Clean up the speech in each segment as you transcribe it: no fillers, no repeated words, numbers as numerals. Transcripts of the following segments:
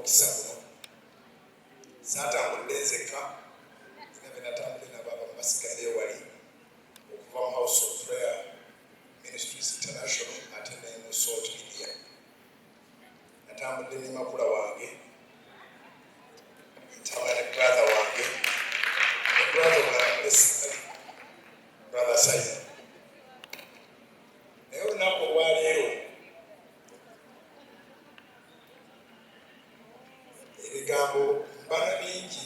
omukisa guno saatambulira nzekka nabe natambulire n'ababa basigaddeyo wali okuva mu House of Prayer Ministries International ate ne mu Salt Media. Natambulire ne makula wange ntambula ne brother wange ne brother wange brother Said. Naye olunaku olwaleero ebigambo mbana bingi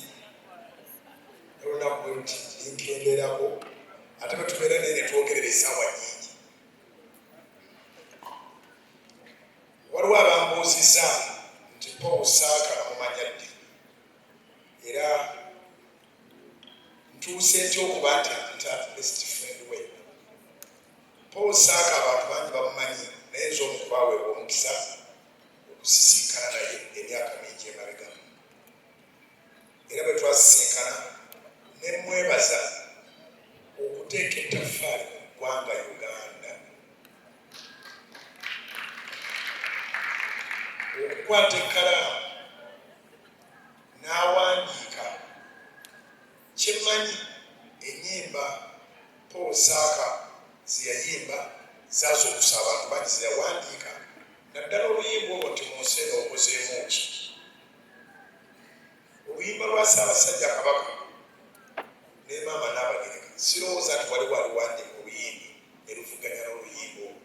olunaku bwe luti linkenderako ate bwe tubeera naye ne twogerera essaawa nyingi. Waliwo abambuuziza nti Paul Saaka amumanya ddi era ntuuse ntya okuba nti ampita best friend we. Paul Saaka abantu bangi bamumanyi naye nze omu kubaweebwa omukisa okusisinkana naye emyaka mingi emabega. Era bwe twasisinkana ne mwebaza okuteeka ettaffaali mu ggwanga Uganda, okukwata ekkalaamu n'awandiika. Kyemmanyi ennyimba Paul Saaka ze yayimba zaazuukusa abantu bangi, ze yawandiika. Naddala oluyimba olwo nti mu nsi eno okozeemu ki? Oluyimba lwa Ssaabasajja Kabaka ne maama n'Abagereka. Sirowooza nti waliwo aliwandiika oluyimba ne luvuganya n'oluyimba olwo.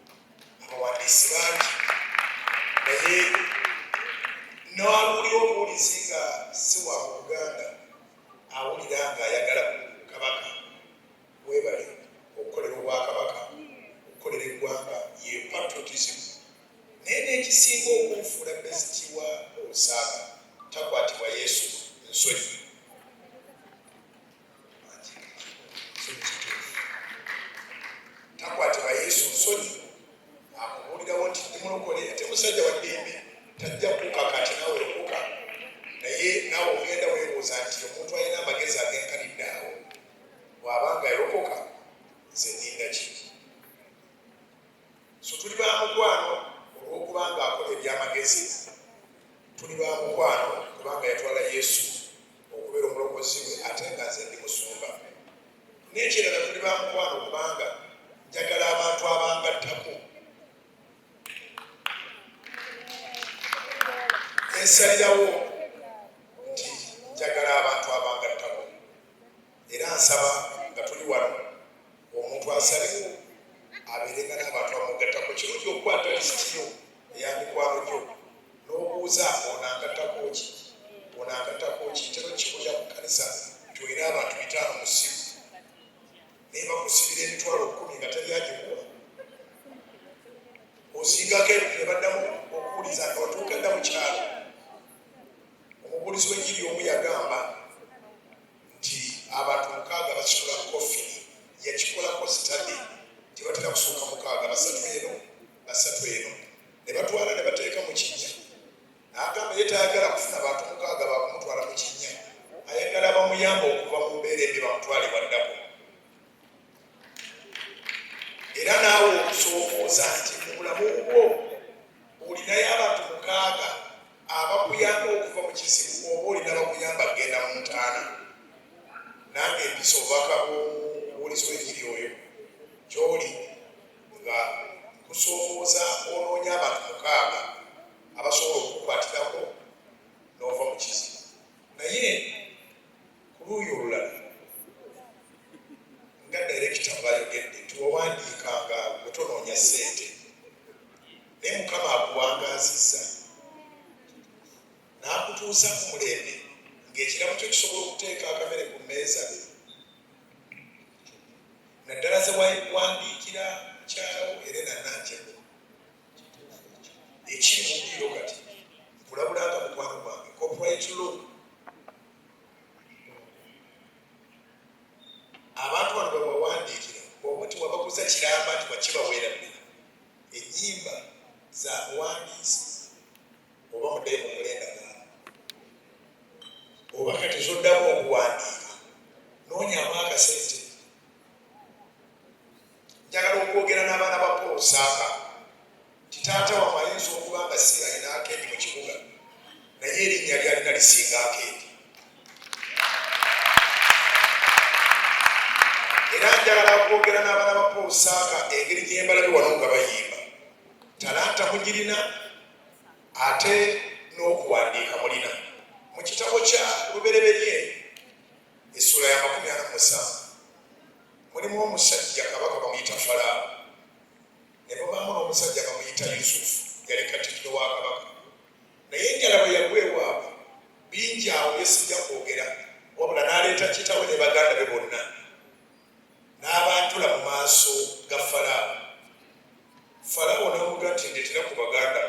Abawandiisi bangi, naye n'awulira obuwulizi nga si wa mu Buganda, awulira ng'ayagala Kabaka. Weebale okukolera Obwakabaka, okukolera eggwanga, ye patriotism. Naye n'ekisinga okunfuula besitiibwa Paul Saaka takwatibwa Yesu nsonyi. Takwatibwa Yesu nsonyi, akubuulirawo nti ndi mulokole ate musajja wa ddembe, tajja kukaka nti naawe okuka. Naye naawe ogenda weebuuza nti omuntu alina amagezi ag'enkalidde awo bw'abanga yalokoka nze nninda ki? So tuli ba mukwano olw'okubanga akola ebyamagezi, tuli ba mukwano kubanga yatwala Yesu okubeera omulokozi we ate nga nze ndi musumba. N'ekirala tuli ba mukwano kubanga njagala abantu abangattako. Ensalirawo nti njagala abantu abangattako, era nsaba nga tuli wano omuntu asalewo abeerenga n'abantu abamugattako. Kirungi okukwata lisiti yo eya mikwano gyo n'obuuza onangattako ki, onangattako ki. Tero kikuja mu kkanisa tuyina abantu 5 mu ssimu naye bakusibira emitwalo 10 nga teri agikuwa. Osingako ne baddamu okuwuliza nga watuuka dda mu kyalo. Omubuulizi w'enjiri omu yagamba nti abantu 6 basitula kofini, yakikolako sitade tebatera kusooka 6, basatu eno ne batwala ne bateeka mu kinnya. N'agamba ye tayagala kufuna bantu 6 bakumutwala mu kinnya, ayagala bamuyamba okuva mu mbeera embi bamutwale waddako. Era naawe okusoomooza nti mu bulamu bwo olinayo abantu 6 abakuyamba okuva mu kizibu, oba olina bakuyamba kugenda mu ntaana. Nange empisa obubaka bw'omubuulizi w'enjiri oyo gy'oli nga kusoomooza onoonya abantu 6 abasobola okukukwatirako n'ova mu kizibu. Naye ku luuyi olulala nga direkita bayogedde nti wawandiikanga bwe tonoonya ssente naye Mukama akuwangaazizza n'akutuusa ku mulembe ng'ekiramu kyo kisobola okuteeka akamere ku mmeeza. Naddala ze wandiikira kyawo Elena Nanjego ekiri mu biro kati nkulabulanga mukwano gwange copyright law. Abantu bano bwe bawandiikira oba tiwabaguza kiramba nti wakibaweerabbira ennyimba za buwandiisi oba muddayo mu mulendagano oba kati zoddamu okuwandiika noonyaamu akasente. Njagala okwogera n'abaana ba Paul Saaka nti taata wamwe ayinza okuba nga si alina akendi mu kibuga naye erinnya bisinga akeedi. Era njagala kwogera n'abaana ba Paul Saaka engeri gye mbalabye wano nga bayimba. Talanta mugirina ate n'okuwandiika mulina. Mu kitabo kya Lubereberye essula ya 47 mulimu omusajja kabaka bamuyita Falaawo, ne mubaamu n'omusajja bamuyita Yusufu, yali katikkiro wa kabaka. Naye enjala bwe yagwa ewaabwe bingi awo bye sijja kwogera, wabula n'aleeta kitaawe ne baganda be bonna n'abantula mu maaso ga Falaawo. Falaawo n'amugamba nti ndeetera ku baganda.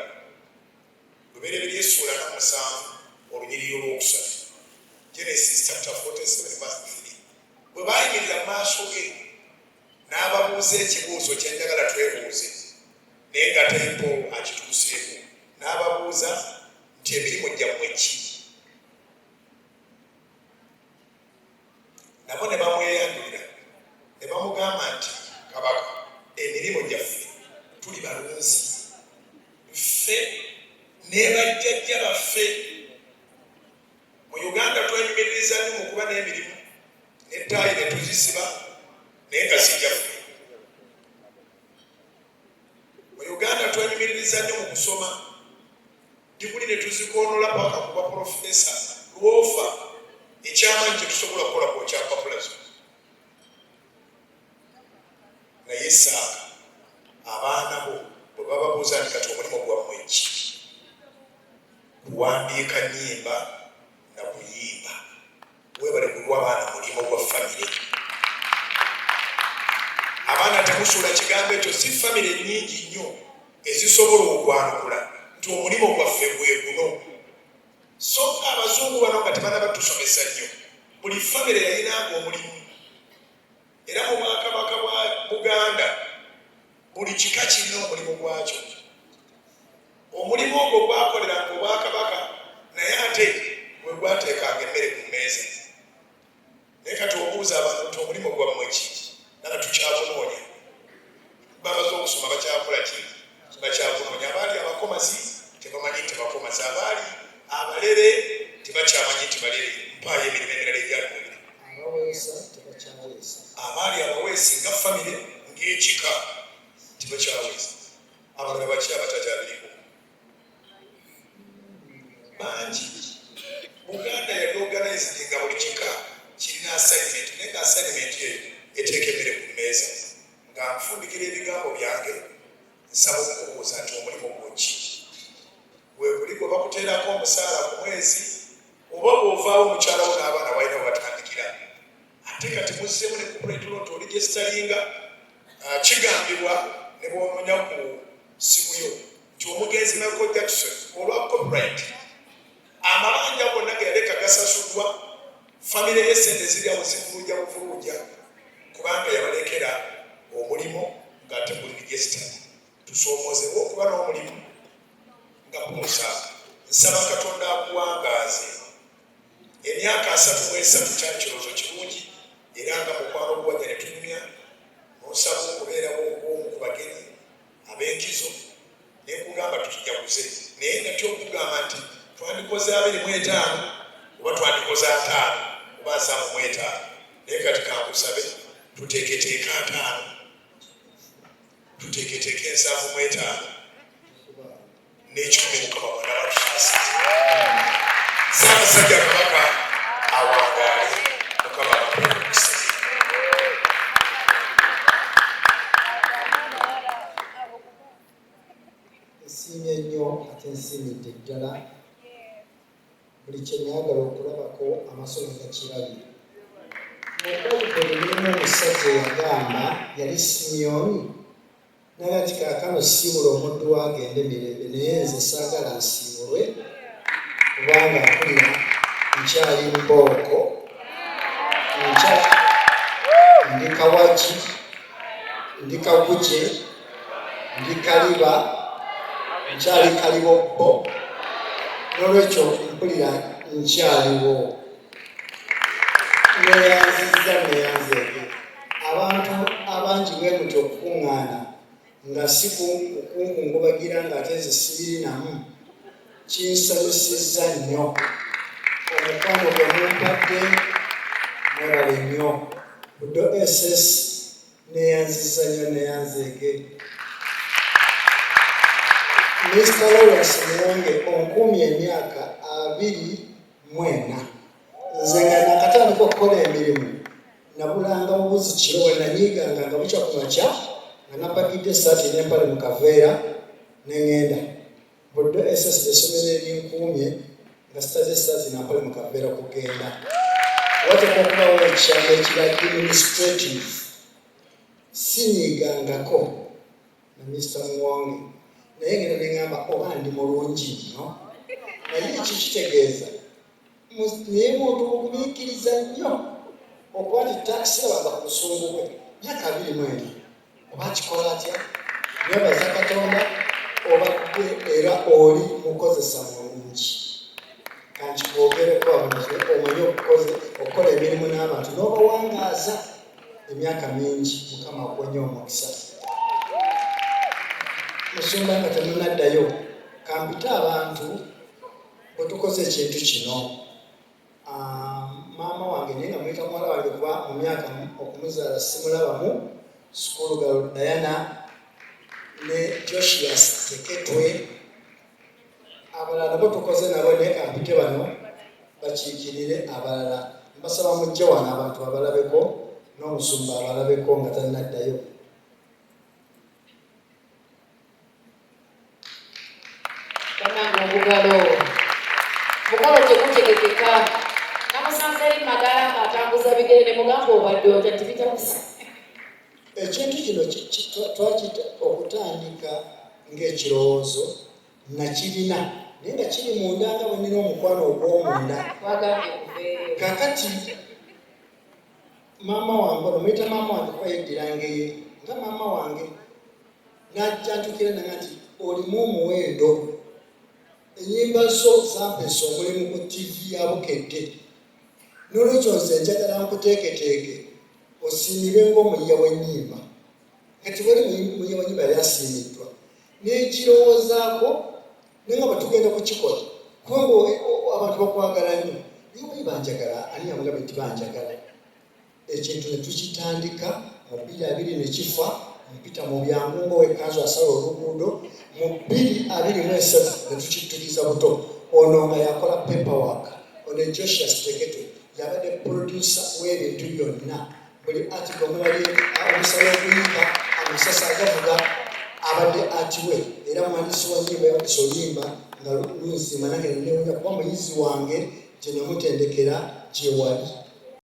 Lubereberye essula 7 olunyiriri olwokusatu, Genesis chapter 47 verse 3. Bwe bayimirira mu maaso ge n'ababuuza ekibuuzo kye njagala twebuuze naye nga talipo akituuseeko. N'ababuuza nti emirimu gyammwe ki? Nabo ne bamweyambirira ne bamugamba nti kabaka, emirimu gyaffe tuli balunzi, ffe ne bajjajja baffe. Mu Uganda twenyumiririza nnyo mu kuba n'emirimu n'ettaayi ne tuzisiba naye nga si gyaffe. Mu Uganda twenyumiririza nnyo mu kusoma diguli ne tuzikoonola paka kuba profesa lwofa ekyamanyi kye tusobola kukola ku kyapapulazo. Naye Saaka abaana bo bwe bababuuza nti kati omulimu gwammwe ki? Kuwandiika nnyimba na kuyimba. Weebale kulwa abaana mulimu gwa famire. Abaana temusuula kigambo ekyo, si famire nnyingi nnyo ezisobola okwanukula nti omulimu gwaffe gwe guno. So abazungu bano nga tebanaba tusomesa nnyo, buli famire yayinanga omulimu. Era mu bwakabaka bwa Buganda buli kika kirina omulimu gwakyo. Omulimu ogwo gwakoleranga obwakabaka naye ate bwe gwateekanga emmere ku mmeeza. Naye kati obuuza abantu nti omulimu gwammwe ki? Nala tukyakunoonya. Babaza okusoma bakyakola ki? Bakyakunoonya. Abaali abakomazi tebamanyi nti bakomazi, abaali abalere tebakyamanyi nti balere. Mpaayo emirimu emirala egyalimu. Abaali abaweesi nga famire ng'ekika tebakyaweesa. Abalala baki abatakyabiriko bangi. Buganda yali organized nga buli kika kirina assignment, naye nga assignment eyo eteeka emmere ku mmeeza. Nga nfundikira ebigambo byange nsaba okubuuza nti omulimu gwo ki? Bwe buli gwe bakuteerako omusaala ku mwezi oba bw'ovaawo omukyala wo n'abaana balina we batandikira. Ate kati muzzeemu ne ku puletiyo nti oligestalinga kigambibwa ne bw'ononya ku simu yo nti omugenzi Michael Jackson olwa copyright amabanja gonna ge yaleka gasasuddwa, famire y'essente ziryawo zivuluuja buvuluuja kubanga yabalekera omulimu ng'ate guli registered. Tusoomoozewo okuba n'omulimu nga Saaka. Nsaba Katonda akuwangaaze. Emyaka 33 kyali kirowoozo kirungi era nga mukwano gwajja ne tunyumya n'osaba okubeerawo obw'omu ku bagenyi ab'enkizo ne nkugamba tukijaguze, naye nga kyokugamba nti twandikoze 25 oba twandikoze 5 oba 75, naye kati kankusabe tuteeketeeke 5, tuteeketeeke 75 n'ekikumi Mukama Katonda batusaasire. Ssaabasajja Kabaka awangaale. Mukama Katonda omusibe. Nsiimye nnyo ate nsiimidde ddala. Buli kye nayagala okulabako amasolo gakirabye. Mu Bayibuli mulimu omusajja eyagamba yali Simyoni, naye ati kaakano siibula omuddu we agende mirembe, naye nze saagala nsiibulwe kubanga mpulira nkyali mbooko, ndi Kawagi, ndi Kaguje, ndi Kaliba, nkyali Kalibobbo, n'olwekyo mpulira nkyaliwo. Neyanzege abantu abangi bwe mutyo okukuŋŋaana nga si kukunkungubagira ng'ate nze sibiri namu, kinsanyusizza nnyo omukwano gwe mumpadde mwebale nnyo. Buddo SS neyanziza nnyo neyanzeege. Mr. Lawrence Muwonge onkuumye emyaka 24. Nze nga nakatandika okukola emirimu nabulanga obuzi kiro we nanyiiganga nga bukya ku makya nga napakidde essaati n'empale mu kaveera ne ŋŋenda. Buddo SS essomero erinkuumye nga sitadde essaati n'empale mu kaveera kugenda. Wateeka okubawo ekyalo ekira administrative sinyiigangako na Mr. Muwonge naye ngeno neŋŋamba oba ndi mulungi nnyo naye eki kitegeeza naye muntu ogumiikiriza nnyo okuba nti takisi abanga ku busungu bwe myaka 24 oba kikola atya nebaza Katonda obadde era oli mukozesa mulungi. Kanti bwogereko abantu omanyi okukola emirimu n'abantu n'obawangaaza emyaka mingi Mukama akuwenye omukisa. Musumba nga temunaddayo kampita abantu bwe tukoze ekintu kino. Maama wange naye nga mwita muwala wange kuba mu myaka okumuzaala simulabamu Sukulu Galo Diana ne Josias Teketwe abalala nabo tukoze nabo naye kampite bano bakiikirire abalala. Mbasaba mujje wano abantu abalabeko n'omusumba abalabeko nga tannaddayo. Mugalo mukolo tekutegekeka namusanze eri magala atambuza bigere ne mugamba obadde otya tibitakusa. Ekintu kino twakita okutandika ng'ekirowoozo nakirina naye nga kiri munda nga bwe nina omukwano ogw'omunda. Kakati maama wange omuyita maama wange kuba yeddirangaye nga maama wange najja ntukira nanga nti olimu omuwendo. Ennyimba zo zampeesa omulimu ku TV ya Bukedde. N'olwekyo nze njagala nkuteeketeeke osiimibwe ng'omuyiya w'ennyimba. Kati wali muyiya w'ennyimba yali asiimiddwa. N'ekirowoozaako naye nga batugenda kukikola. Kubanga abantu bakwagala nnyo. Naye bali banjagala ani yamugamba nti banjagala. Ekintu ne tukitandika mu 2020 ne kifa. Mpita mu byangu ng'owekkanzu asala oluguudo. Mu 2023 ne tukitukiza buto. Ono nga yakola paperwork. Ono Josias Teketwe yabadde producer w'ebintu byonna. Buli article omulali omusala oguyimba amasasi agavuga abadde atiwe. Era muwandiisi wa nnyimba yawandisa oluyimba nga lunzima nange nenewunya kuba muyizi wange gye namutendekera gye wali.